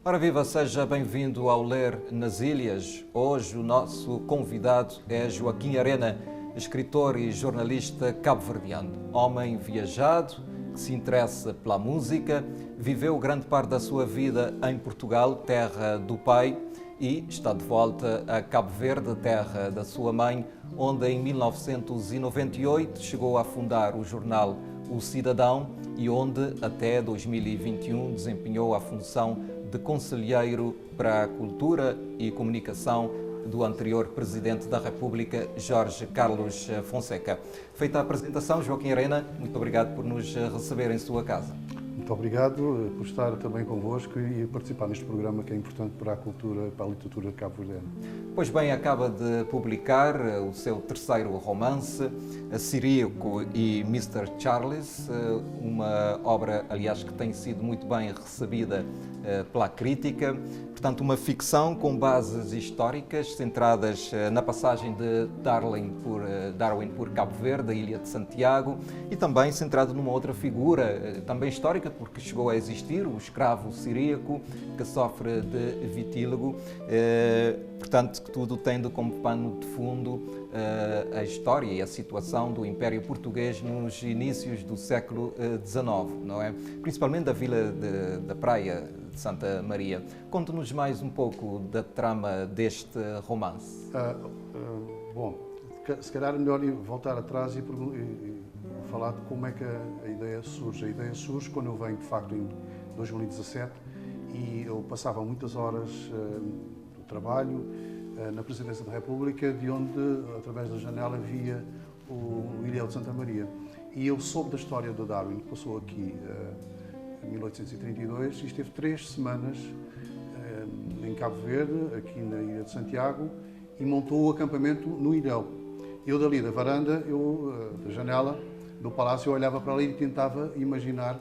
Ora viva, seja bem-vindo ao Ler nas Ilhas. Hoje o nosso convidado é Joaquim Arena, escritor e jornalista cabo-verdiano. Homem viajado, que se interessa pela música, viveu grande parte da sua vida em Portugal, terra do pai, e está de volta a Cabo Verde, terra da sua mãe, onde em 1998 chegou a fundar o jornal O Cidadão e onde até 2021 desempenhou a função de conselheiro para a cultura e comunicação do anterior Presidente da República, Jorge Carlos Fonseca. Feita a apresentação, Joaquim Arena, muito obrigado por nos receber em sua casa. Muito obrigado por estar também convosco e participar neste programa que é importante para a cultura, para a literatura cabo-verdiana. Pois bem, acaba de publicar o seu terceiro romance, Ciríaco e Mr. Charles, uma obra, aliás, que tem sido muito bem recebida pela crítica. Portanto, uma ficção com bases históricas centradas na passagem de Darwin por Cabo Verde, a Ilha de Santiago, e também centrado numa outra figura, também histórica, porque chegou a existir, o escravo siríaco, que sofre de vitíligo. Portanto, tudo tendo como pano de fundo a história e a situação do Império Português nos inícios do século XIX, não é? Principalmente da Vila da Praia de Santa Maria. Conte-nos mais um pouco da trama deste romance. Bom, se calhar é melhor voltar atrás e falar de como é que a ideia surge. A ideia surge quando eu venho, de facto, em 2017 e eu passava muitas horas do trabalho na Presidência da República, de onde, através da janela, via o Ilhéu de Santa Maria. E eu soube da história de Darwin, que passou aqui em 1832 e esteve 3 semanas em Cabo Verde, aqui na Ilha de Santiago, e montou o acampamento no Ilhéu. Eu dali da varanda, da janela do palácio, eu olhava para ali e tentava imaginar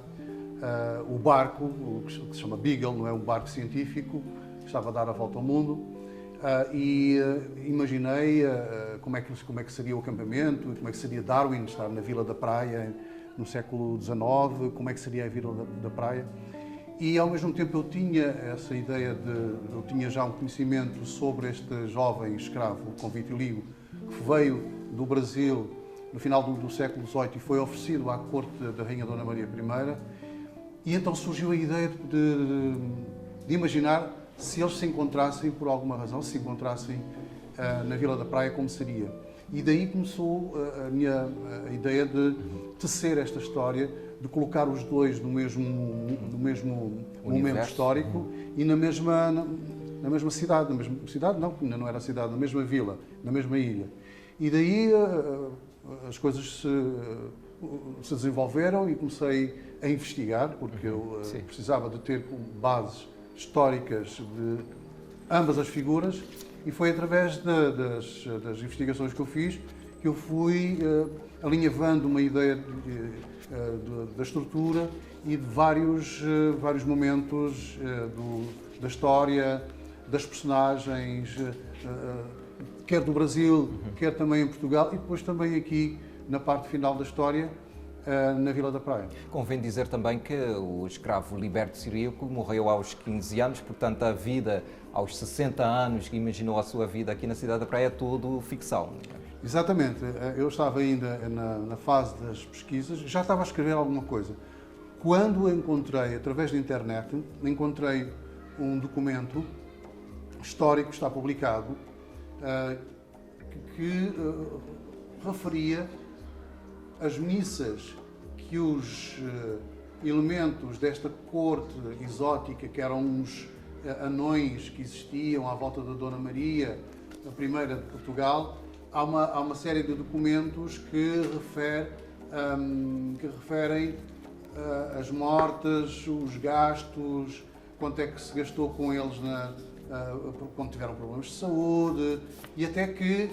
o barco, que se chama Beagle, não é um barco científico, que estava a dar a volta ao mundo, e imaginei como é que seria o acampamento, como é que seria Darwin estar na Vila da Praia no século XIX, como é que seria a Vila da Praia. E ao mesmo tempo eu tinha essa ideia eu tinha já um conhecimento sobre este jovem escravo com vitiligo que veio do Brasil no final do século XVIII e foi oferecido à corte da Rainha Dona Maria I. E então surgiu a ideia de imaginar se eles se encontrassem, por alguma razão, se encontrassem na Vila da Praia, como seria. E daí começou a minha ideia de tecer esta história, de colocar os dois no mesmo momento histórico e na mesma cidade. Na mesma cidade não, ainda não era cidade, na mesma vila, na mesma ilha. E daí as coisas se desenvolveram e comecei a investigar, porque eu precisava de ter bases históricas de ambas as figuras, e foi através das investigações que eu fiz que eu fui alinhavando uma ideia da estrutura e de vários momentos da história, das personagens, quer do Brasil, quer também em Portugal, e depois também aqui na parte final da história, na Vila da Praia. Convém dizer também que o escravo liberto siríaco morreu aos 15 anos, portanto a vida aos 60 anos que imaginou a sua vida aqui na cidade da Praia é tudo ficção. Exatamente. Eu estava ainda na fase das pesquisas, já estava a escrever alguma coisa. Quando encontrei, através da internet, encontrei um documento histórico que está publicado que referia as missas que os elementos desta corte exótica, que eram uns anões que existiam à volta da Dona Maria, a primeira de Portugal, há uma série de documentos que referem as mortes, os gastos, quanto é que se gastou com eles quando tiveram problemas de saúde, e até que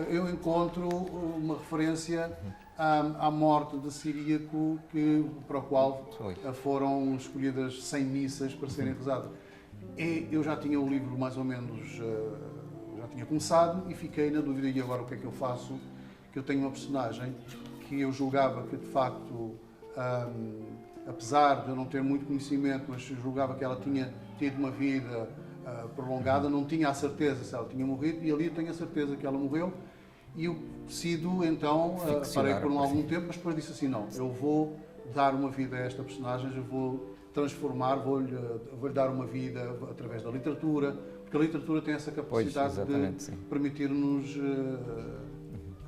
eu encontro uma referência à morte de Ciríaco, para o qual foram escolhidas 100 missas para serem rezadas. E eu já tinha o livro mais ou menos, já tinha começado e fiquei na dúvida, e agora o que é que eu faço? Que eu tenho uma personagem que eu julgava que de facto, apesar de eu não ter muito conhecimento, mas julgava que ela tinha tido uma vida prolongada, não tinha a certeza se ela tinha morrido, e ali eu tenho a certeza que ela morreu. E eu decido, então, parei por algum tempo, mas depois disse assim, não, eu vou dar uma vida a esta personagem, eu vou transformar, vou-lhe dar uma vida através da literatura, porque a literatura tem essa capacidade de permitir-nos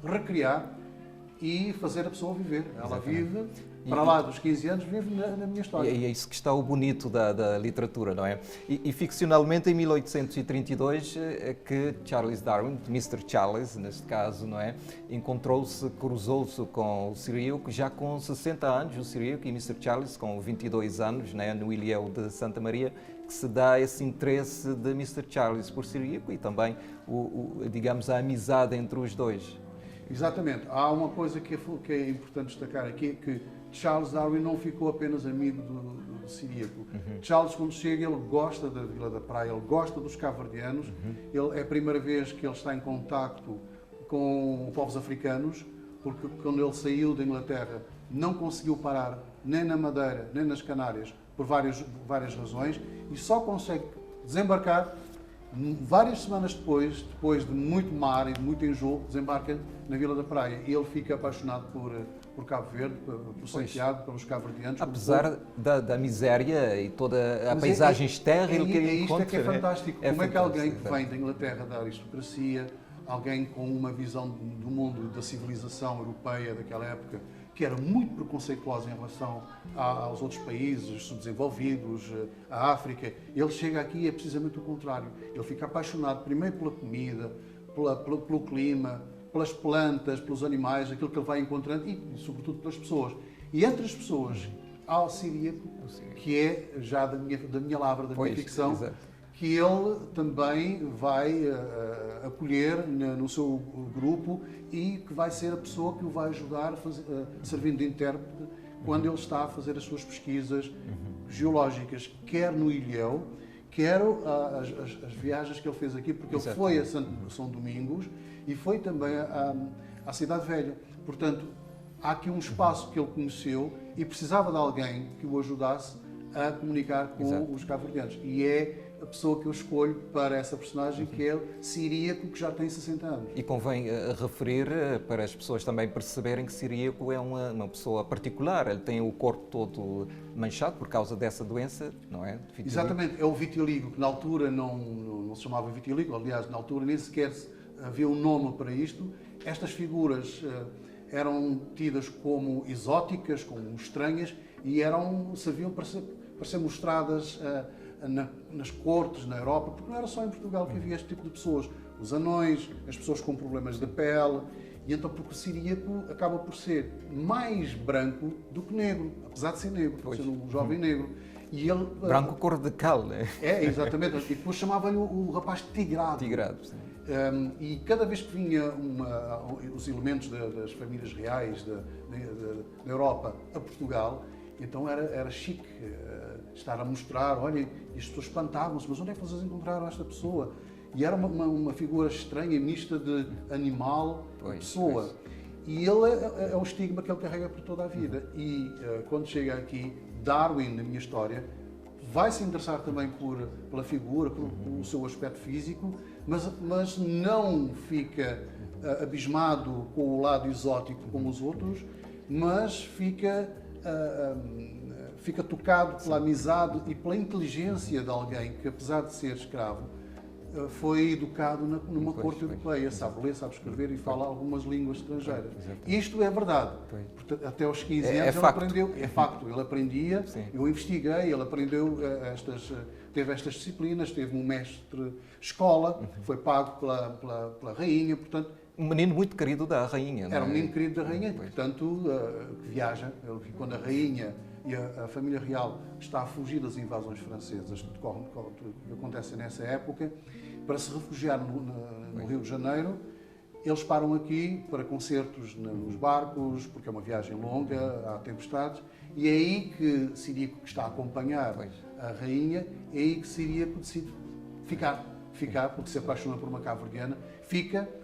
recriar e fazer a pessoa viver. Ela vive, para lá dos 15 anos, vive na minha história. E é isso que está o bonito da literatura, não é? E ficcionalmente, em 1832, é que Charles Darwin, Mr. Charles, neste caso, não é? Cruzou-se com o Ciríaco, já com 60 anos, o Ciríaco, e Mr. Charles com 22 anos, né, no Ilhéu de Santa Maria, que se dá esse interesse de Mr. Charles por Ciríaco e também, digamos, a amizade entre os dois. Exatamente. Há uma coisa que é importante destacar aqui, que Charles Darwin não ficou apenas amigo do Ciríaco. Charles, quando chega, ele gosta da Vila da Praia, ele gosta dos cabo-verdianos, é a primeira vez que ele está em contacto com povos africanos, porque quando ele saiu da Inglaterra não conseguiu parar nem na Madeira, nem nas Canárias, por várias razões, e só consegue desembarcar várias semanas depois de muito mar e de muito enjoo, desembarca na Vila da Praia. E ele fica apaixonado por Cabo Verde, por Santiago, pelos cabo-verdianos. Apesar da miséria e toda a paisagem estéril que ele encontra. Isto é que é fantástico. Como é que alguém que vem da Inglaterra, da aristocracia, alguém com uma visão do mundo, da civilização europeia daquela época, que era muito preconceituosa em relação aos outros países subdesenvolvidos, à África, ele chega aqui e é precisamente o contrário. Ele fica apaixonado primeiro pela comida, pelo clima, pelas plantas, pelos animais, aquilo que ele vai encontrando e, sobretudo, pelas pessoas. E entre as pessoas há o Ciríaco, que é já da minha lavra, da minha ficção, que ele também vai acolher no seu grupo e que vai ser a pessoa que o vai ajudar servindo de intérprete quando ele está a fazer as suas pesquisas geológicas, quer no Ilhéu, quer as viagens que ele fez aqui, porque ele foi a São Domingos e foi também à Cidade Velha. Portanto, há aqui um espaço que ele conheceu e precisava de alguém que o ajudasse a comunicar com os cabo-verdianos. E é a pessoa que eu escolho para essa personagem, que é Ciríaco, que já tem 60 anos. E convém referir, para as pessoas também perceberem que Ciríaco é uma pessoa particular. Ele tem o corpo todo manchado por causa dessa doença, não é? Vitiligo. Exatamente, é o vitiligo, que na altura não se chamava vitiligo, aliás, na altura nem sequer havia um nome para isto. Estas figuras eram tidas como exóticas, como estranhas, e serviam para ser mostradas nas cortes, na Europa, porque não era só em Portugal que havia este tipo de pessoas. Os anões, as pessoas com problemas de pele, e então porque o Ciríaco acaba por ser mais branco do que negro, apesar de ser negro, por ser um jovem negro. E ele, branco cor de cal, né? É, exatamente. E depois chamavam-lhe o rapaz tigrado. Tigrado, sim. E cada vez que vinha os elementos das famílias reais da Europa a Portugal, então era chique estar a mostrar, olha, as pessoas espantavam-se, mas onde é que vocês encontraram esta pessoa? E era uma figura estranha, mista de animal e pessoa. E ele é o estigma que ele carrega por toda a vida. E quando chega aqui, Darwin, na minha história, vai se interessar também pela figura, pelo seu aspecto físico, mas não fica abismado com o lado exótico como os outros, mas fica tocado pela amizade e pela inteligência de alguém que, apesar de ser escravo, foi educado numa corte europeia, sabe ler, sabe escrever e fala algumas línguas estrangeiras. Isto é verdade. Portanto, até aos 15 anos ele aprendeu, é facto, ele aprendia, eu investiguei, ele aprendeu teve estas disciplinas, teve um mestre escola, foi pago pela rainha, portanto... Um menino muito querido da rainha, não é? Era um menino querido da rainha, portanto, que viaja, quando a rainha e a família real está a fugir das invasões francesas que acontecem nessa época, para se refugiar no Rio de Janeiro, eles param aqui para concertos nos barcos, porque é uma viagem longa, há tempestades, e é aí que Ciríaco, que está a acompanhar a rainha, é aí que Ciríaco decide ficar, porque se apaixona por uma cabo-verdiana,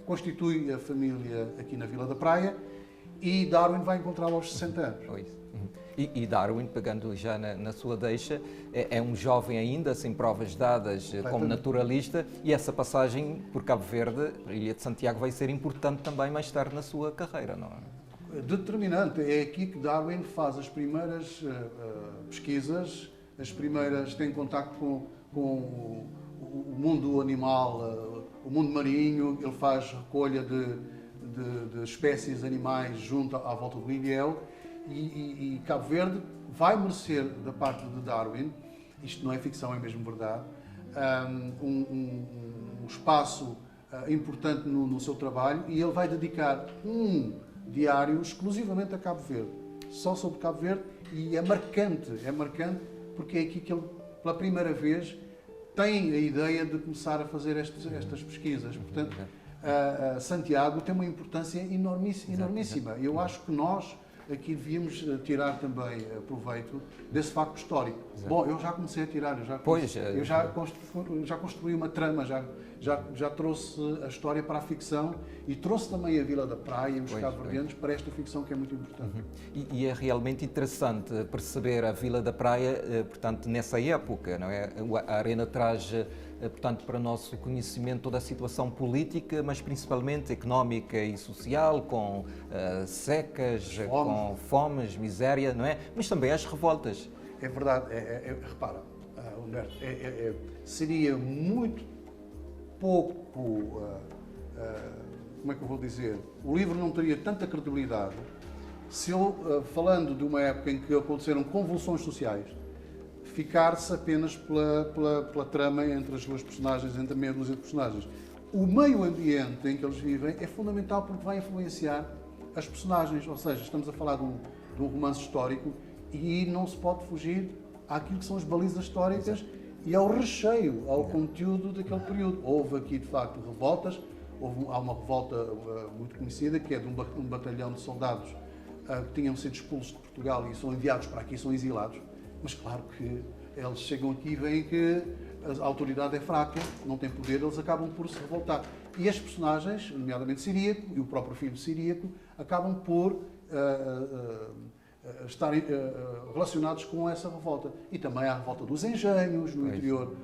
constitui a família aqui na Vila da Praia, e Darwin vai encontrá-lo aos 60 anos. E Darwin, pegando já na sua deixa, é um jovem ainda, sem provas dadas, como naturalista, e essa passagem por Cabo Verde, a Ilha de Santiago, vai ser importante também mais tarde na sua carreira, não é? Determinante. É aqui que Darwin faz as primeiras pesquisas, tem contacto com o mundo animal, o mundo marinho, ele faz recolha de espécies animais junto à volta do Ilhéu, e Cabo Verde vai merecer, da parte de Darwin, isto não é ficção, é mesmo verdade, um espaço importante no seu trabalho, e ele vai dedicar um diário exclusivamente a Cabo Verde, só sobre Cabo Verde, e é marcante porque é aqui que ele, pela primeira vez, tem a ideia de começar a fazer estas pesquisas. Portanto, Santiago tem uma importância enormíssima. Eu acho que nós aqui devíamos tirar também proveito desse facto histórico. Exato. Bom, eu já comecei a tirar, eu já construí uma trama, já trouxe a história para a ficção e trouxe também a Vila da Praia e os cabo-verdianos para esta ficção que é muito importante. E é realmente interessante perceber a Vila da Praia, portanto, nessa época, não é? A Arena traz, portanto, para o nosso conhecimento toda a situação política, mas principalmente económica e social, com secas, com fomes, miséria, não é? Mas também as revoltas. É verdade. Repara, Humberto, seria muito pouco, como é que eu vou dizer, o livro não teria tanta credibilidade se eu, falando de uma época em que aconteceram convulsões sociais, ficar-se apenas pela trama entre as duas personagens, entre a meia dúzia de personagens. O meio ambiente em que eles vivem é fundamental porque vai influenciar as personagens, ou seja, estamos a falar de um romance histórico e não se pode fugir àquilo que são as balizas históricas e ao recheio, ao conteúdo daquele período. Houve aqui, de facto, revoltas, há uma revolta muito conhecida, que é de um batalhão de soldados que tinham sido expulsos de Portugal e são enviados para aqui, são exilados. Mas claro que eles chegam aqui e veem que a autoridade é fraca, não tem poder, eles acabam por se revoltar. E as personagens, nomeadamente Ciríaco e o próprio filho Ciríaco, acabam por estarem relacionados com essa revolta. E também há a revolta dos engenhos no interior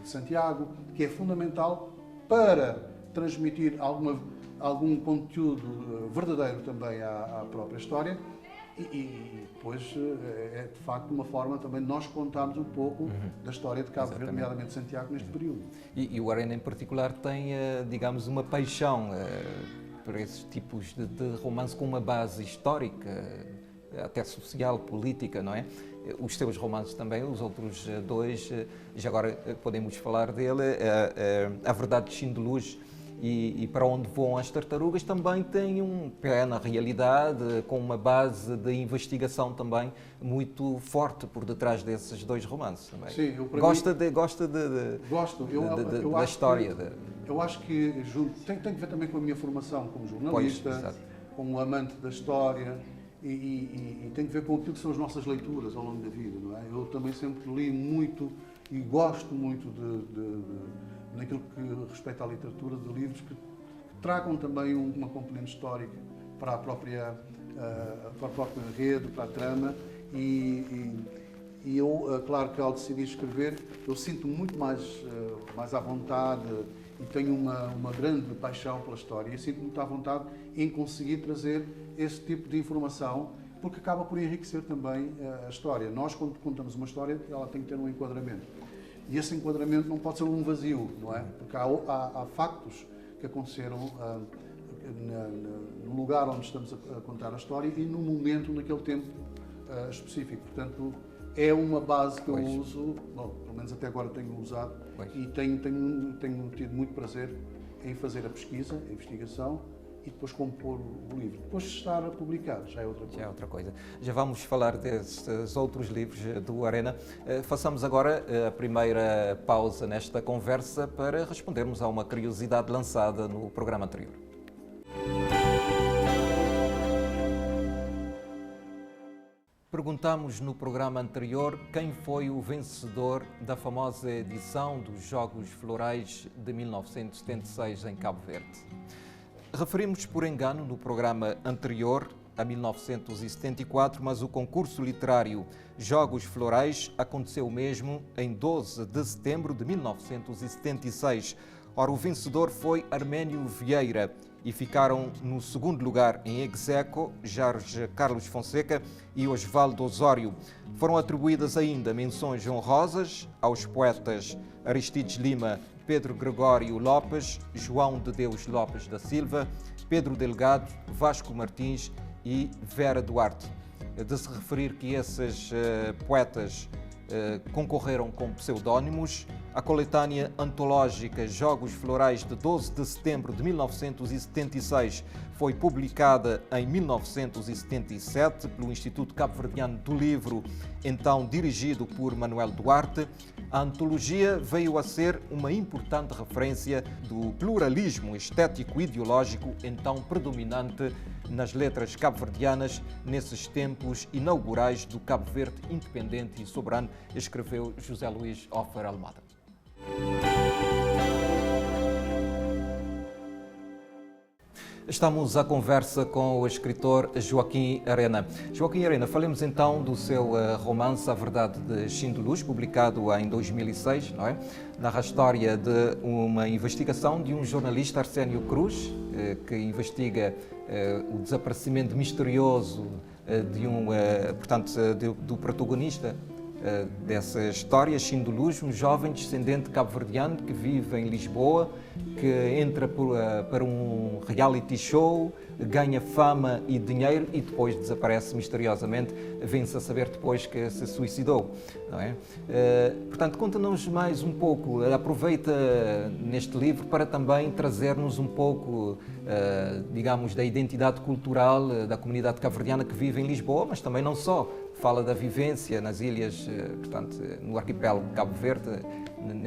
de Santiago, que é fundamental para transmitir algum conteúdo verdadeiro também à própria história. E depois é de facto uma forma também de nós contarmos um pouco da história de Cabo Verde, nomeadamente Santiago, neste período. E o Arena em particular tem, digamos, uma paixão por esses tipos de romance com uma base histórica, até social, política, não é? Os seus romances também, os outros dois, já agora podemos falar dele, A Verdade de Schindluz e Para Onde Voam as Tartarugas, também tem um pé na realidade, com uma base de investigação também muito forte por detrás desses dois romances. Também. Sim, gosto da história. Eu acho que tem que ver também com a minha formação como jornalista, como amante da história. E tem que ver com aquilo que são as nossas leituras ao longo da vida, não é? Eu também sempre li muito e gosto muito naquilo que respeita à literatura, de livros que tragam também uma componente histórica para a própria rede, para a trama. E eu, claro que ao decidir escrever, eu sinto muito mais à vontade e tenho uma grande paixão pela história e sinto muito à vontade em conseguir trazer esse tipo de informação, porque acaba por enriquecer também a história. Nós, quando contamos uma história, ela tem que ter um enquadramento. E esse enquadramento não pode ser um vazio, não é? Porque há factos que aconteceram no lugar onde estamos a contar a história e no momento, naquele tempo específico. Portanto, é uma base que eu uso, bom, pelo menos até agora tenho usado, e tenho tido muito prazer em fazer a pesquisa, a investigação e depois compor o livro. Depois de estar a publicar, já é outra coisa. Já é outra coisa. Já vamos falar destes outros livros do Arena. Façamos agora a primeira pausa nesta conversa para respondermos a uma curiosidade lançada no programa anterior. Perguntámos no programa anterior quem foi o vencedor da famosa edição dos Jogos Florais de 1976 em Cabo Verde. Referimos por engano no programa anterior a 1974, mas o concurso literário Jogos Florais aconteceu mesmo em 12 de setembro de 1976. Ora, o vencedor foi Arménio Vieira e ficaram no segundo lugar em ex aequo Jorge Carlos Fonseca e Osvaldo Osório. Foram atribuídas ainda menções honrosas aos poetas Aristides Lima, Pedro Gregório Lopes, João de Deus Lopes da Silva, Pedro Delgado, Vasco Martins e Vera Duarte. De se referir que esses poetas concorreram com pseudónimos. A coletânea antológica Jogos Florais de 12 de setembro de 1976 foi publicada em 1977 pelo Instituto Cabo-Verdiano do Livro, então dirigido por Manuel Duarte. A antologia veio a ser uma importante referência do pluralismo estético-ideológico então predominante nas letras cabo-verdianas nesses tempos inaugurais do Cabo Verde independente e soberano, escreveu José Luís Offer Almada. Estamos à conversa com o escritor Joaquim Arena. Joaquim Arena, falemos então do seu romance A Verdade de Xindulus, publicado em 2006, não é? Narra a história de uma investigação de um jornalista, Arsénio Cruz, que investiga o desaparecimento misterioso do protagonista dessa história, Xindulus, um jovem descendente cabo-verdiano que vive em Lisboa, que entra para um reality show, ganha fama e dinheiro e depois desaparece misteriosamente, vem-se a saber depois que se suicidou, não é? Portanto, conta-nos mais um pouco, aproveita neste livro para também trazer-nos um pouco, digamos, da identidade cultural da comunidade cabo-verdiana que vive em Lisboa, mas também não só. Fala da vivência nas ilhas, portanto, no arquipélago de Cabo Verde,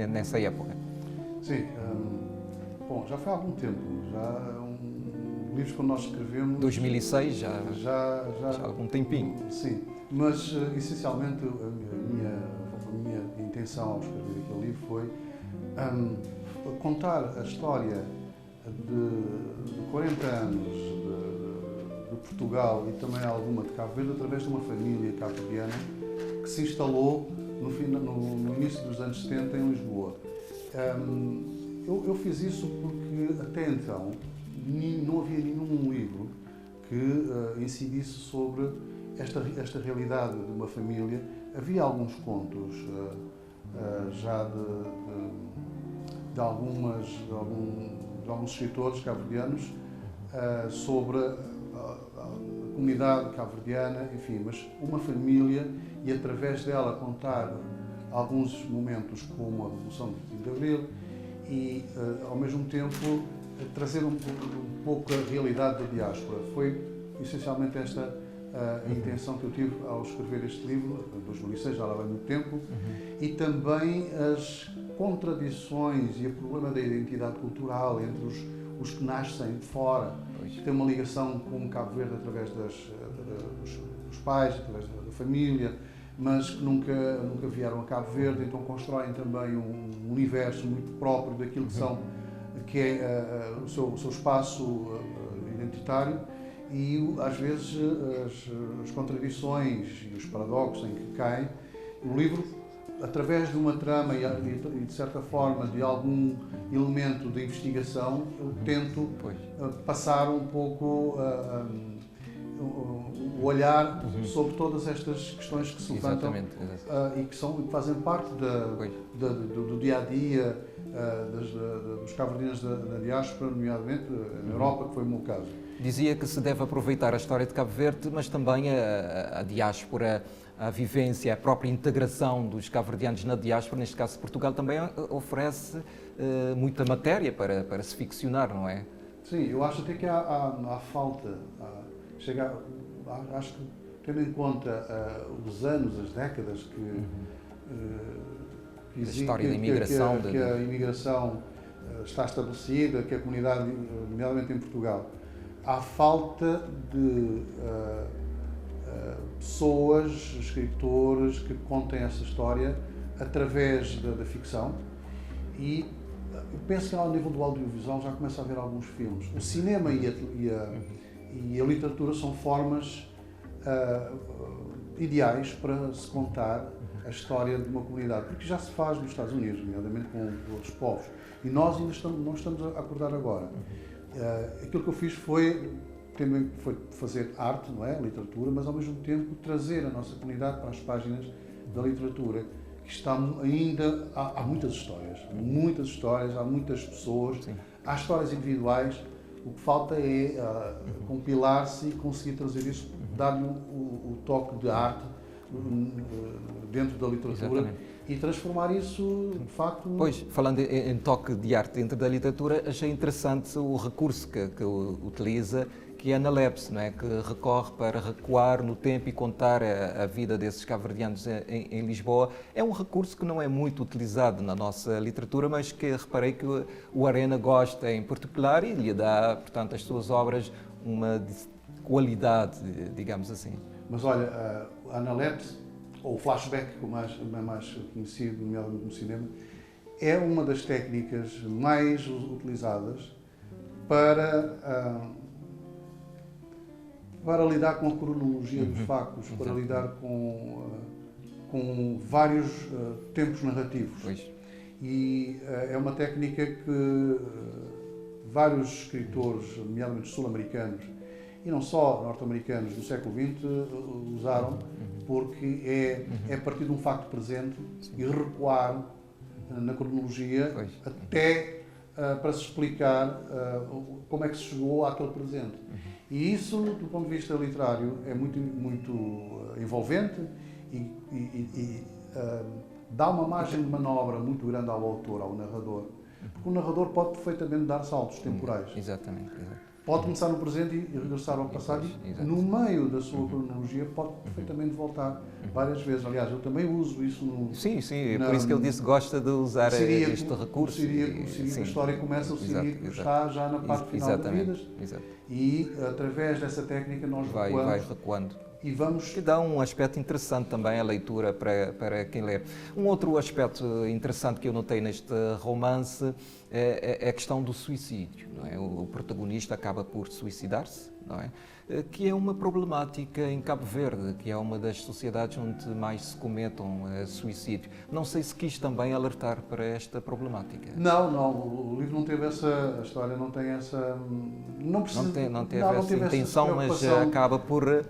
nessa época. Sim, bom, já foi há algum tempo, livros que nós escrevemos... 2006, já há algum tempinho. Sim, mas essencialmente a minha intenção ao escrever aquele livro foi contar a história de 40 anos de Portugal e também alguma de Cabo Verde através de uma família cabo-verdiana que se instalou no início dos anos 70 em Lisboa. Eu fiz isso porque até então não havia nenhum livro que incidisse sobre esta realidade de uma família. Havia alguns contos já de alguns escritores cabo-verdianos sobre a comunidade cabo-verdiana, enfim, mas uma família e através dela contar alguns momentos como a Revolução de Abril e ao mesmo tempo trazer um pouco a realidade da diáspora. Foi essencialmente esta a intenção que eu tive ao escrever este livro, em 2006, já lá vai muito tempo, e também as contradições e o problema da identidade cultural entre os que nascem fora, que têm uma ligação com Cabo Verde através dos pais, através da família, mas que nunca vieram a Cabo Verde, então constroem também um universo muito próprio daquilo que é o seu espaço identitário e às vezes as contradições e os paradoxos em que caem. O livro, através de uma trama e de certa forma de algum elemento de investigação, eu tento passar um pouco o olhar sobre todas estas questões que se levantam e que fazem parte do dia-a-dia dos cabo-verdianos da diáspora, nomeadamente na Europa, que foi o meu caso. Dizia que se deve aproveitar a história de Cabo Verde, mas também a diáspora, a vivência, a própria integração dos cabo-verdianos na diáspora, neste caso Portugal, também oferece muita matéria para se ficcionar, não é? Sim, eu acho até que há falta, acho que tendo em conta os anos, as décadas que a história da imigração, que a imigração está estabelecida, que a comunidade, nomeadamente em Portugal, há falta de pessoas, escritores que contem essa história através da ficção e eu penso que ao nível do audiovisual já começa a haver alguns filmes. O cinema e E a literatura são formas ideais para se contar a história de uma comunidade, porque já se faz nos Estados Unidos, nomeadamente com outros povos. E nós ainda estamos a acordar agora. Aquilo que eu fiz foi fazer arte, não é? Literatura, mas ao mesmo tempo trazer a nossa comunidade para as páginas da literatura, que está ainda... Há muitas histórias, há muitas pessoas, sim, há histórias individuais. O que falta é compilar-se e conseguir trazer isso, dar-lhe o toque de arte dentro da literatura. Exatamente. E transformar isso, de facto... Pois, falando em toque de arte dentro da literatura, achei interessante o recurso que utiliza, que é a analepse, não é? Que recorre para recuar no tempo e contar a vida desses cabo-verdianos em Lisboa. É um recurso que não é muito utilizado na nossa literatura, mas que reparei que o Arena gosta em particular e lhe dá, portanto, às suas obras uma qualidade, digamos assim. Mas olha, a analepse, ou flashback, como é mais conhecido no cinema, é uma das técnicas mais utilizadas para lidar com a cronologia dos factos, para lidar com vários tempos narrativos. Pois. E é uma técnica que vários escritores, nomeadamente sul-americanos, e não só norte-americanos do século XX, usaram, porque é a partir de um facto presente e recuar na cronologia até para se explicar como é que se chegou àquele presente. E isso, do ponto de vista literário, é muito envolvente e dá uma margem de manobra muito grande ao autor, ao narrador. Porque o narrador pode perfeitamente dar saltos temporais. Exatamente. Pode começar no presente e regressar ao passado e, no meio da sua cronologia, pode perfeitamente voltar várias vezes. Aliás, eu também uso isso no... Sim, por isso que ele disse que gosta de usar este recurso. A história começa, o Siríaco está já na parte final da vida. E, através dessa técnica, nós vai recuando. E vamos... Que dá um aspecto interessante também à leitura para quem lê. Um outro aspecto interessante que eu notei neste romance é a questão do suicídio, não é? O protagonista acaba por suicidar-se, não é? Que é uma problemática em Cabo Verde, que é uma das sociedades onde mais se cometem suicídios. Não sei se quis também alertar para esta problemática. Não, o livro não teve a história não tem essa... Não teve essa intenção, mas acaba por...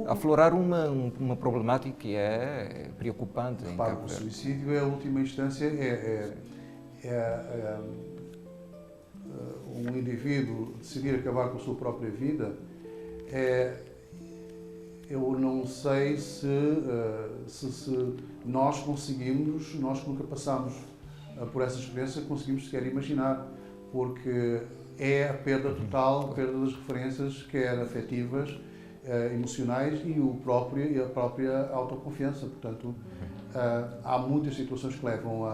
aflorar uma problemática que é preocupante. Repara, o suicídio é a última instância, um indivíduo decidir acabar com a sua própria vida. Eu não sei se nós conseguimos, nós que nunca passámos por essa experiência, conseguimos sequer imaginar, porque é a perda total, a perda das referências, quer afetivas, emocionais e a própria autoconfiança. Portanto, há muitas situações que levam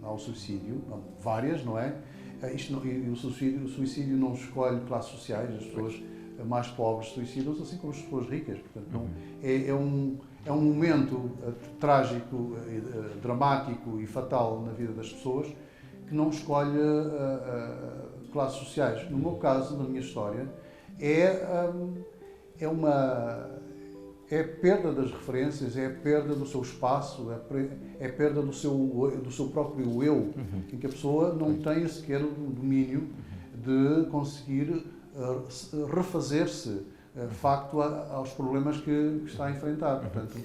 ao suicídio, várias, não é? O suicídio não escolhe classes sociais, as pessoas mais pobres suicidam-se, assim como as pessoas ricas. Portanto, não, é um momento trágico, dramático e fatal na vida das pessoas que não escolhe classes sociais. No meu caso, na minha história, é a perda das referências, é a perda do seu espaço, é a perda do seu próprio eu, em que a pessoa não tem sequer o domínio de conseguir refazer-se facto aos problemas que está a enfrentar. Portanto,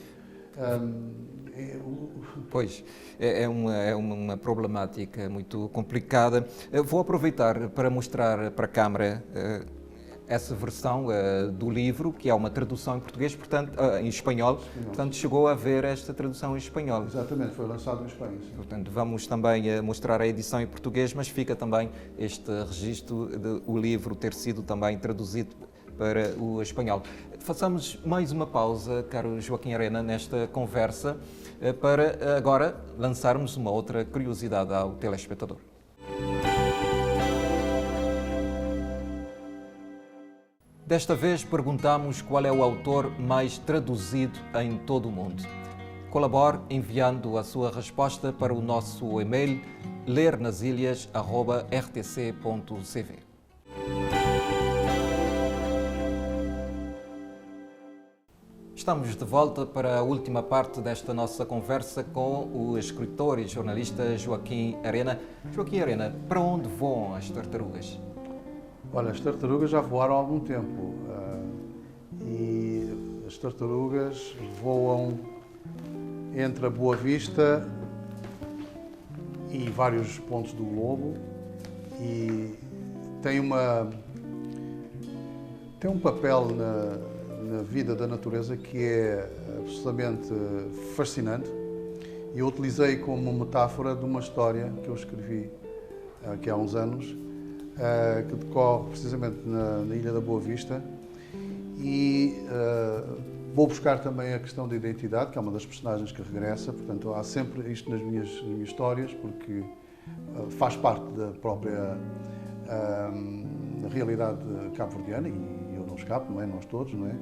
Pois, é uma problemática muito complicada. Vou aproveitar para mostrar para a Câmara essa versão do livro, que é uma tradução em português, portanto, em espanhol. Portanto, chegou a ver esta tradução em espanhol. Exatamente, foi lançado em Espanha. Sim. Portanto, vamos também mostrar a edição em português, mas fica também este registro de o livro ter sido também traduzido para o espanhol. Façamos mais uma pausa, caro Joaquim Arena, nesta conversa, para agora lançarmos uma outra curiosidade ao telespectador. Desta vez perguntamos qual é o autor mais traduzido em todo o mundo. Colabore enviando a sua resposta para o nosso e-mail lernasilhas@rtc.cv. Estamos de volta para a última parte desta nossa conversa com o escritor e jornalista Joaquim Arena. Joaquim Arena, para onde voam as tartarugas? Olha, as tartarugas já voaram há algum tempo e as tartarugas voam entre a Boa Vista e vários pontos do globo e tem um papel na vida da natureza que é absolutamente fascinante. E eu utilizei como metáfora de uma história que eu escrevi aqui há uns anos, que decorre precisamente na Ilha da Boa Vista e vou buscar também a questão da identidade, que é uma das personagens que regressa, portanto há sempre isto nas minhas histórias, porque faz parte da própria realidade cabo-verdiana e eu não escapo, não é? Nós todos, não é?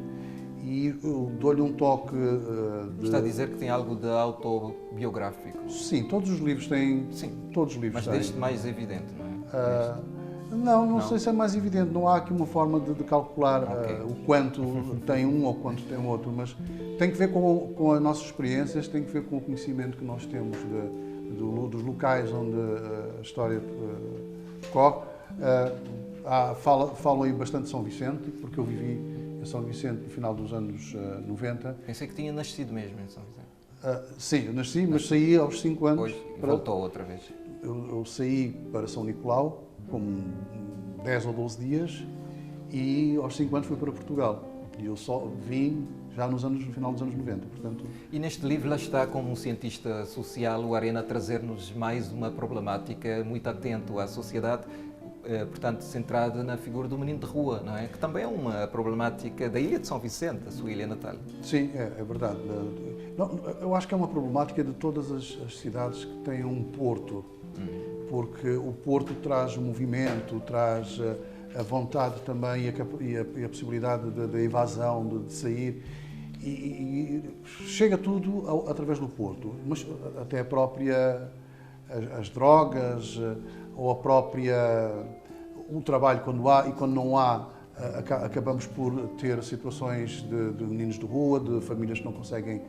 E eu dou-lhe um toque de... Está a dizer que tem algo de autobiográfico? Sim, todos os livros têm. Sim, todos os livros mas têm. deste mais evidente, não é? Não sei se é mais evidente, não há aqui uma forma de calcular Okay. o quanto tem um ou quanto tem o outro, mas tem que ver com as nossas experiências, tem que ver com o conhecimento que nós temos dos locais onde a história decorre. Falam aí bastante de São Vicente, porque eu vivi em São Vicente no final dos anos 90. Pensei que tinha nascido mesmo em São Vicente. Sim, eu nasci, mas saí aos 5 anos. Depois voltou outra vez. Eu saí para São Nicolau, com 10 ou 12 dias, e aos 5 anos fui para Portugal. E eu só vim já no final dos anos 90, portanto... E neste livro lá está, como um cientista social, o Arena a trazer-nos mais uma problemática muito atento à sociedade, portanto centrada na figura do menino de rua, não é? Que também é uma problemática da Ilha de São Vicente, a sua ilha natal. Sim, é verdade. Não, eu acho que é uma problemática de todas as cidades que têm um porto, porque o porto traz movimento, traz a vontade também e a possibilidade da evasão, de sair, e chega tudo através do porto, mas até a própria as drogas ou o trabalho quando há e quando não há, acabamos por ter situações de meninos de rua, de famílias que não conseguem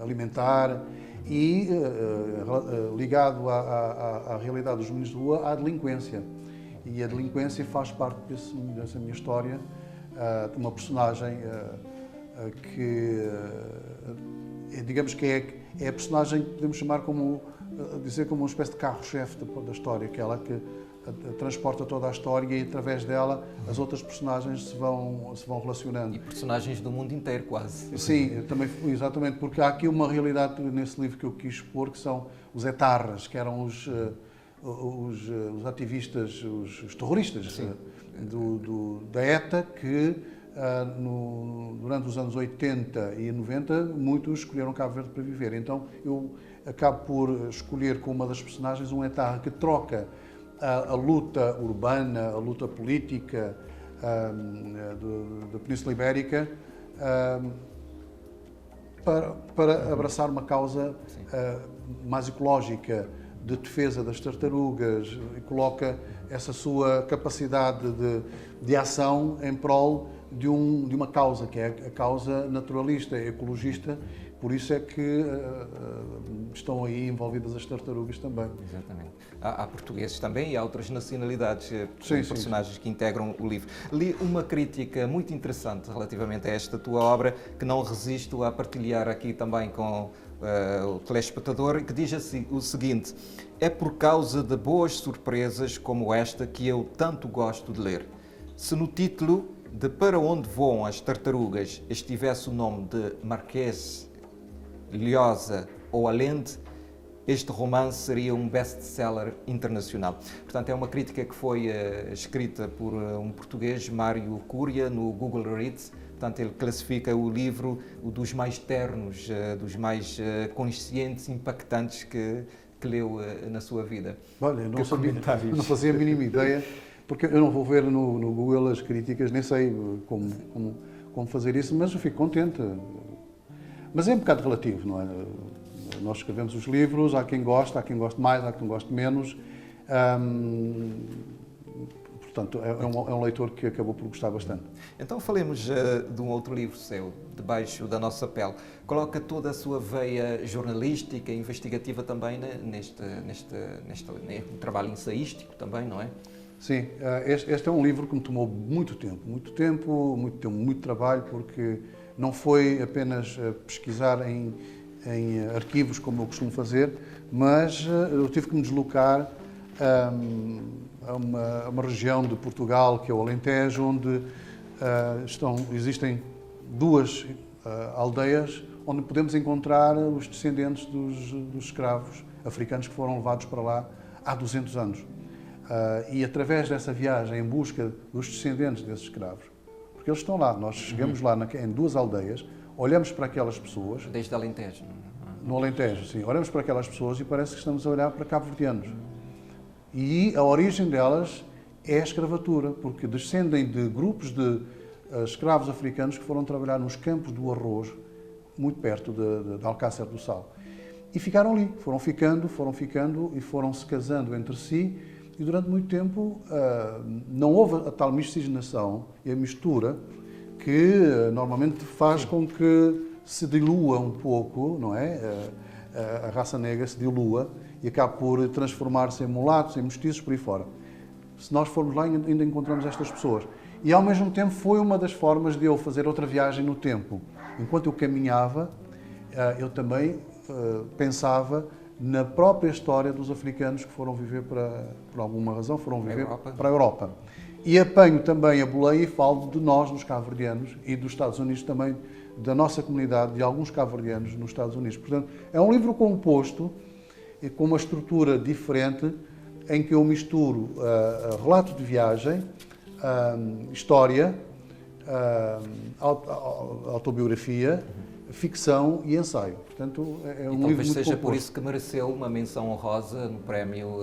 alimentar e ligado à realidade dos meninos de rua, há a delinquência. E a delinquência faz parte dessa minha história, de uma personagem que, digamos que é a personagem que podemos chamar dizer como uma espécie de carro-chefe da história, aquela que transporta toda a história e através dela as outras personagens se vão relacionando. E personagens do mundo inteiro, quase. Sim, também, exatamente, porque há aqui uma realidade nesse livro que eu quis expor, que são os etarras, que eram os ativistas, os terroristas da ETA, que durante os anos 80 e 90 muitos escolheram Cabo Verde para viver. Então eu acabo por escolher como uma das personagens um etarra que troca a luta urbana, a luta política da Península Ibérica para abraçar uma causa mais ecológica, de defesa das tartarugas, e coloca essa sua capacidade de ação em prol de uma causa, que é a causa naturalista, ecologista. Por isso é que estão aí envolvidas as tartarugas também. Exatamente. Há portugueses também e há outras nacionalidades, personagens que integram o livro. Li uma crítica muito interessante relativamente a esta tua obra, que não resisto a partilhar aqui também com o telespectador, que diz assim, o seguinte: é por causa de boas surpresas como esta que eu tanto gosto de ler. Se no título de Para Onde Voam as Tartarugas estivesse o nome de Marquês, Lhosa ou Allende, este romance seria um best-seller internacional. Portanto, é uma crítica que foi escrita por um português, Mário Cúria, no Google Reads. Portanto, ele classifica o livro dos mais ternos, dos mais conscientes, impactantes que leu na sua vida. Olha, eu não fazia a mínima ideia, porque eu não vou ver no Google as críticas, nem sei como fazer isso, mas eu fico contente. Mas é um bocado relativo, não é? Nós escrevemos os livros, há quem goste mais, há quem goste menos. portanto, é um leitor que acabou por gostar bastante. Então falemos de um outro livro seu, Debaixo da Nossa Pele. Coloca toda a sua veia jornalística e investigativa também neste trabalho ensaístico também, não é? Sim, este é um livro que me tomou muito tempo, muito trabalho, porque não foi apenas pesquisar em arquivos, como eu costumo fazer, mas eu tive que me deslocar a uma região de Portugal, que é o Alentejo, onde existem duas aldeias onde podemos encontrar os descendentes dos escravos africanos que foram levados para lá há 200 anos. E através dessa viagem em busca dos descendentes desses escravos, porque eles estão lá, nós chegamos lá em duas aldeias, olhamos para aquelas pessoas... Desde Alentejo. No Alentejo, sim. Olhamos para aquelas pessoas e parece que estamos a olhar para cabo-verdianos. E a origem delas é a escravatura, porque descendem de grupos de escravos africanos que foram trabalhar nos campos do arroz, muito perto de Alcácer do Sal. E ficaram ali, foram ficando e foram se casando entre si, e durante muito tempo não houve a tal miscigenação e a mistura que normalmente faz com que se dilua um pouco, não é? A raça negra se dilua e acaba por transformar-se em mulatos, em mestiços, por aí fora. Se nós formos lá, ainda encontramos estas pessoas. E, ao mesmo tempo, foi uma das formas de eu fazer outra viagem no tempo. Enquanto eu caminhava, eu também pensava na própria história dos africanos que foram viver, por alguma razão, foram viver para a Europa. E apanho também a boleia e falo de nós, dos cabo-verdianos, e dos Estados Unidos também, da nossa comunidade, de alguns cabo-verdianos nos Estados Unidos. Portanto, é um livro composto, com uma estrutura diferente, em que eu misturo relato de viagem, história, autobiografia, ficção e ensaio. Portanto, é um livro muito talvez seja composto. por isso que mereceu uma menção honrosa no Prémio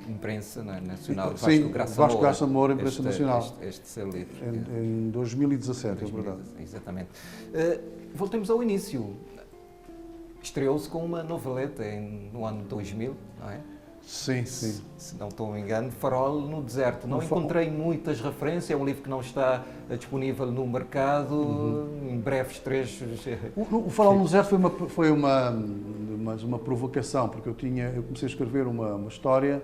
Imprensa Nacional Sim, Vasco Graça Moura, Imprensa Nacional. Este seu livro. Em 2017, é verdade. Exatamente. Voltemos ao início. Estreou-se com uma noveleta no ano 2000, não é? Sim, sim. Se não estou me engano, Farol no Deserto. Não encontrei muitas referências, é um livro que não está disponível no mercado, em breves trechos. O Farol no Deserto foi uma provocação, porque eu comecei a escrever uma história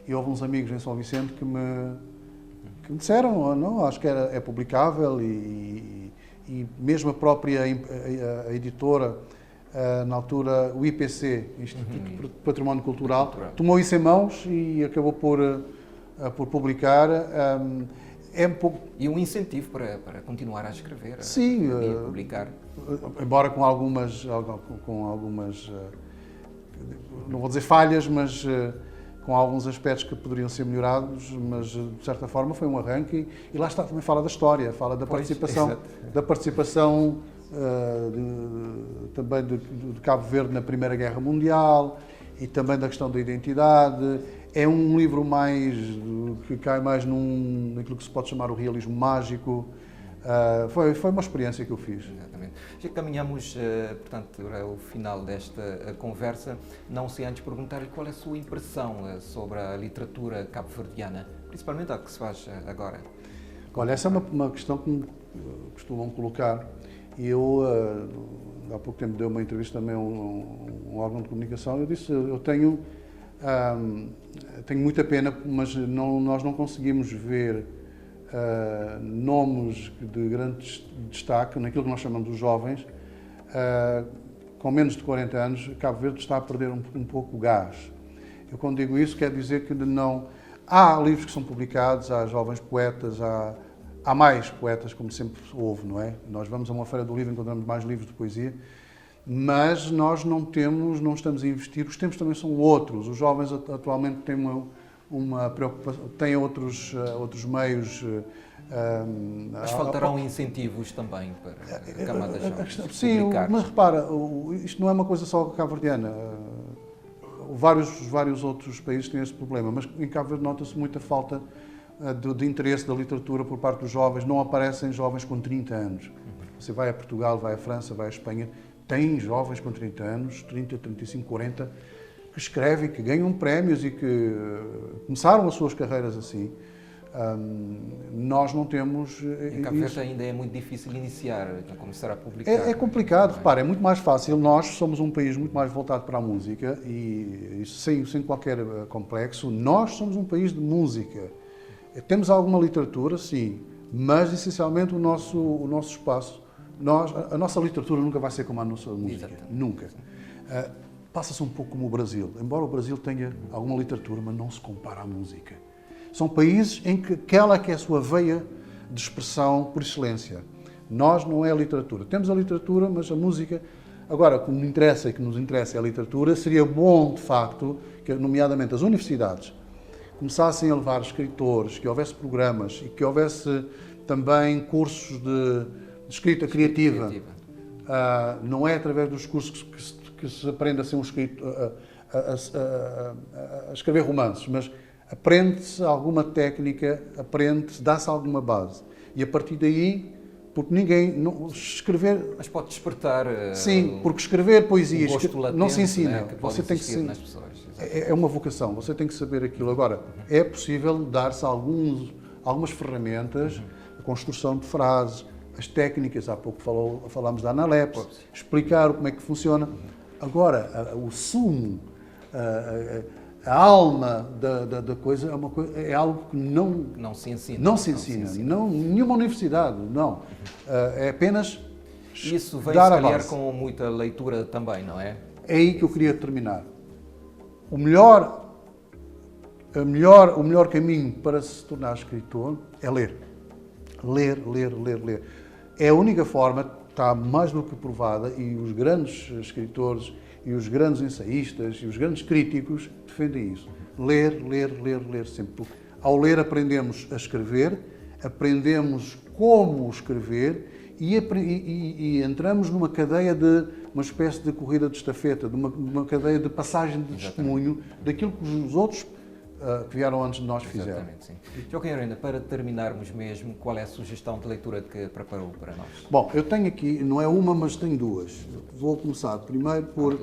e houve uns amigos em São Vicente que me disseram, não, acho que é publicável e mesmo a própria a editora, na altura o IPC, Instituto de Património Cultural, tomou isso em mãos e acabou por publicar. É um pouco... E um incentivo para continuar a escrever, sim, a publicar. Embora com algumas, não vou dizer falhas, mas com alguns aspectos que poderiam ser melhorados, mas de certa forma foi um arranque e lá está, também fala da história, fala da participação também de Cabo Verde na Primeira Guerra Mundial e também da questão da identidade. É um livro que cai mais naquilo que se pode chamar o realismo mágico. Foi uma experiência que eu fiz. Exatamente. Já caminhamos, portanto, para o final desta conversa, não sem antes perguntar-lhe qual é a sua impressão sobre a literatura cabo-verdiana, principalmente a que se faz agora. Olha, essa é uma questão que me costumam colocar. E eu, há pouco tempo, dei uma entrevista também a um órgão de comunicação. Eu disse, eu tenho muita pena, mas nós não conseguimos ver nomes de grande destaque naquilo que nós chamamos de jovens, com menos de 40 anos. Cabo Verde está a perder um pouco o gás. Eu, quando digo isso, quer dizer que há livros que são publicados, há jovens poetas, há mais poetas, como sempre houve, não é? Nós vamos a uma feira do livro e encontramos mais livros de poesia, mas nós não estamos a investir. Os tempos também são outros. Os jovens atualmente têm uma preocupação, têm outros meios. Mas faltarão incentivos também para a camada jovem. Sim, mas repara, isto não é uma coisa só cabo-verdiana. Vários outros países têm esse problema, mas em Cabo Verde nota-se muita falta de interesse da literatura por parte dos jovens. Não aparecem jovens com 30 anos. Você vai a Portugal, vai à França, vai à Espanha, tem jovens com 30 anos, 30, 35, 40, que escrevem, que ganham prémios e que começaram as suas carreiras assim. Nós não temos. Em Cabo Verde ainda é muito difícil iniciar, começar a publicar. É complicado, repara, é muito mais fácil. Nós somos um país muito mais voltado para a música e sem qualquer complexo, nós somos um país de música. Temos alguma literatura, sim, mas essencialmente o nosso espaço, a nossa literatura nunca vai ser como a nossa música. Exatamente. Nunca. Passa-se um pouco como o Brasil. Embora o Brasil tenha alguma literatura, mas não se compara à música. São países em que aquela que é a sua veia de expressão por excelência. Nós não é a literatura. Temos a literatura, mas a música... Agora, o que nos interessa é a literatura, seria bom, de facto, que, nomeadamente, as universidades começassem a levar escritores, que houvesse programas e que houvesse também cursos de escrita criativa. Não é através dos cursos que se aprende a ser um escritor, a escrever romances, mas aprende-se alguma técnica, dá-se alguma base. E a partir daí, porque escrever... Mas pode despertar... Sim, porque escrever poesia latente, não se ensina. Né, você tem que nas pessoas. É uma vocação, você tem que saber aquilo. Agora, é possível dar-se algumas ferramentas, a construção de frases, as técnicas, há pouco falámos da analepse, explicar como é que funciona. Agora, o sumo, a alma da coisa é algo que não se ensina. Nenhuma universidade, não. É apenas isso vem, dar se a calhar, base. com muita leitura também, não é? É aí que eu queria terminar. O melhor caminho para se tornar escritor é ler. Ler. É a única forma, está mais do que provada, e os grandes escritores, e os grandes ensaístas, e os grandes críticos defendem isso. Ler sempre. Porque ao ler aprendemos a escrever, aprendemos como escrever e entramos numa cadeia uma espécie de corrida de estafeta, de uma cadeia de passagem de testemunho daquilo que os outros que vieram antes de nós fizeram. Exatamente, sim. Joaquim Arenda, para terminarmos mesmo, qual é a sugestão de leitura que preparou para nós? Bom, eu tenho aqui, não é uma, mas tenho duas. Vou começar primeiro por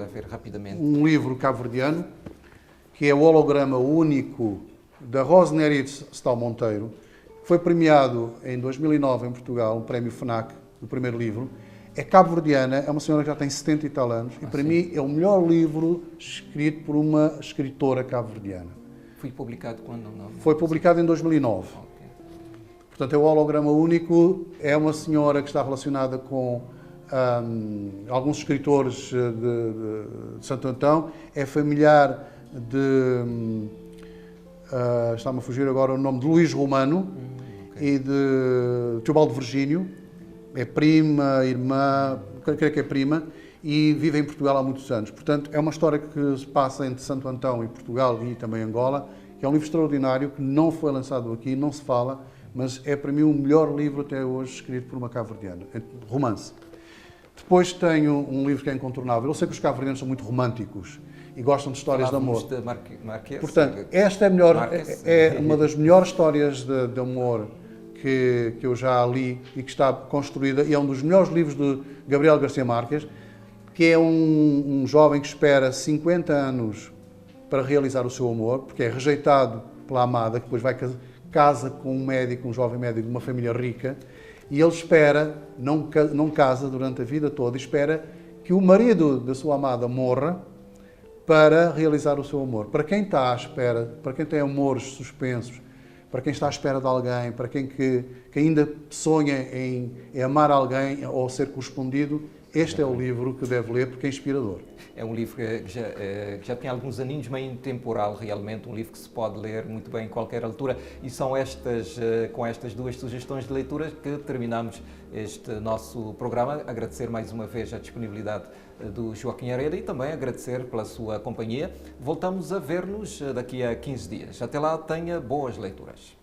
um livro cabo-verdiano, que é o Holograma Único, da Rosemary Stal Monteiro. Foi premiado em 2009 em Portugal, um prémio FNAC, o primeiro livro. É cabo-verdiana, é uma senhora que já tem 70 e tal anos, e para mim é o melhor livro escrito por uma escritora cabo-verdiana. Foi publicado quando? Não? Foi publicado em 2009. Okay. Portanto, é o Holograma Único, é uma senhora que está relacionada com alguns escritores de Santo Antão, é familiar de... está-me a fugir agora o nome de Luís Romano e de Teobaldo Virgínio. É prima, irmã, creio que é prima, e vive em Portugal há muitos anos. Portanto, é uma história que se passa entre Santo Antão e Portugal e também Angola, que é um livro extraordinário, que não foi lançado aqui, não se fala, mas é para mim o melhor livro até hoje escrito por uma cabo-verdiana, romance. Depois tenho um livro que é incontornável. Eu sei que os cabo-verdianos são muito românticos e gostam de histórias de amor. De Marquês, portanto, esta é uma das melhores histórias de amor que eu já li e que está construída, e é um dos melhores livros de Gabriel Garcia Marques, que é um jovem que espera 50 anos para realizar o seu amor, porque é rejeitado pela amada, que depois casa com um jovem médico de uma família rica, e ele espera, não casa durante a vida toda, espera que o marido da sua amada morra para realizar o seu amor. Para quem está à espera, para quem tem amores suspensos, para quem está à espera de alguém, para quem que ainda sonha em amar alguém ou ser correspondido, este é o livro que deve ler, porque é inspirador. É um livro que já tem alguns aninhos, meio intemporal, realmente, um livro que se pode ler muito bem em qualquer altura, e são com estas duas sugestões de leitura que terminamos este nosso programa. Agradecer mais uma vez a disponibilidade do Joaquim Arenda e também agradecer pela sua companhia. Voltamos a ver-nos daqui a 15 dias. Até lá, tenha boas leituras.